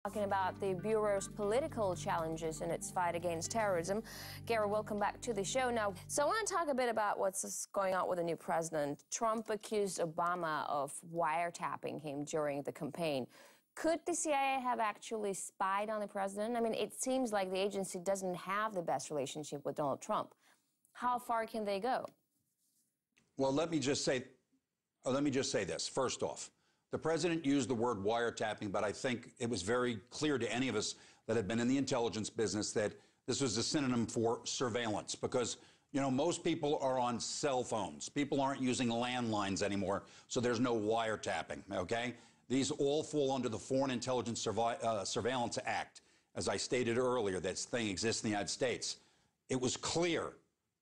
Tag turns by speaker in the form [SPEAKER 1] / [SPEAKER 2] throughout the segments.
[SPEAKER 1] Talking about the Bureau's political challenges in its fight against terrorism. Gary, welcome back to the show. Now, so I want to talk a bit about what's going on with the new president. Trump accused Obama of wiretapping him during the campaign. Could the CIA have actually spied on the president? I mean, it seems like the agency doesn't have the best relationship with Donald Trump. How far can they go?
[SPEAKER 2] Well, let me just say this. First off, the president used the word wiretapping, but I think it was very clear to any of us that had been in the intelligence business that this was a synonym for surveillance because, you know, most people are on cell phones. People aren't using landlines anymore, so there's no wiretapping, okay? These all fall under the Foreign Intelligence Surveillance Act. As I stated earlier, that thing exists in the United States. It was clear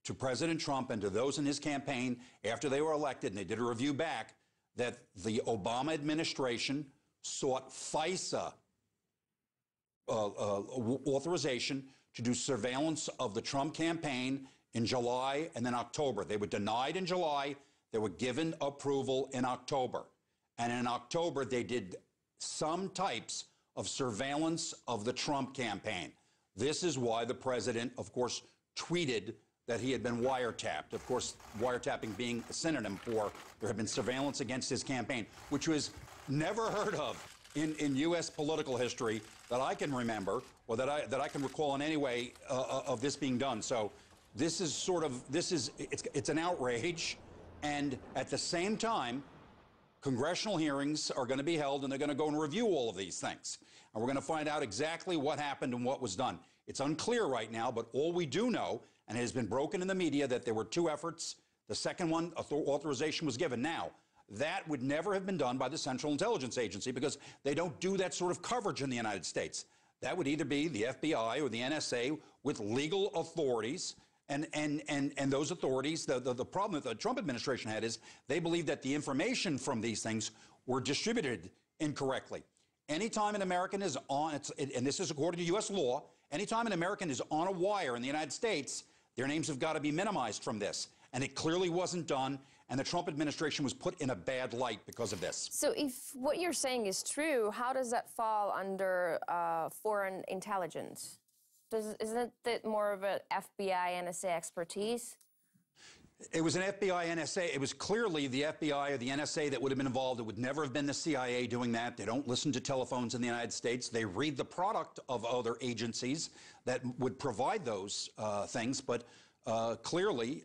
[SPEAKER 2] to President Trump and to those in his campaign after they were elected, and they did a review back, that the Obama administration sought FISA authorization to do surveillance of the Trump campaign in July and then October. They were denied in July. They were given approval in October. And in October, they did some types of surveillance of the Trump campaign. This is why the president, of course, tweeted that he had been wiretapped. Of course, wiretapping being a synonym for there had been surveillance against his campaign, which was never heard of in U.S. political history that I can remember or that I can recall in any way of this being done. So this is it's an outrage. And at the same time, congressional hearings are going to be held, and they're going to go and review all of these things. And we're going to find out exactly what happened and what was done. It's unclear right now, but all we do know, and it has been broken in the media, that there were two efforts. The second one, authorization was given. Now, that would never have been done by the Central Intelligence Agency because they don't do that sort of coverage in the United States. That would either be the FBI or the NSA with legal authorities. And those authorities, the problem that the Trump administration had is they believed that the information from these things were distributed incorrectly. Anytime an American is on, and this is according to U.S. law, anytime an American is on a wire in the United States, their names have got to be minimized from this. And it clearly wasn't done, and the Trump administration was put in a bad light because of this. So
[SPEAKER 1] if what you're saying is true, how does that fall under foreign intelligence? Isn't it more of an FBI, NSA expertise?
[SPEAKER 2] It was an FBI, NSA. It was clearly the FBI or the NSA that would have been involved. It would never have been the CIA doing that. They don't listen to telephones in the United States. They read the product of other agencies that would provide those things. But clearly,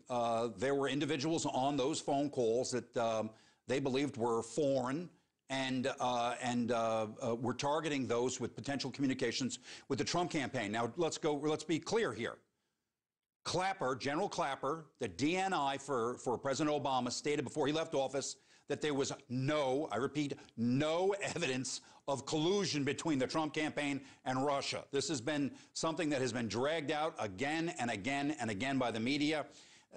[SPEAKER 2] there were individuals on those phone calls that they believed were foreign and were targeting those with potential communications with the Trump campaign. Now, let's be clear here. Clapper, General Clapper, the DNI for President Obama, stated before he left office that there was no, I repeat, no evidence of collusion between the Trump campaign and Russia. This has been something that has been dragged out again and again and again by the media.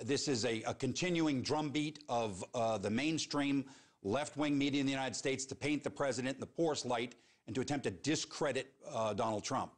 [SPEAKER 2] This is a continuing drumbeat of the mainstream left-wing media in the United States to paint the president in the poorest light and to attempt to discredit Donald Trump.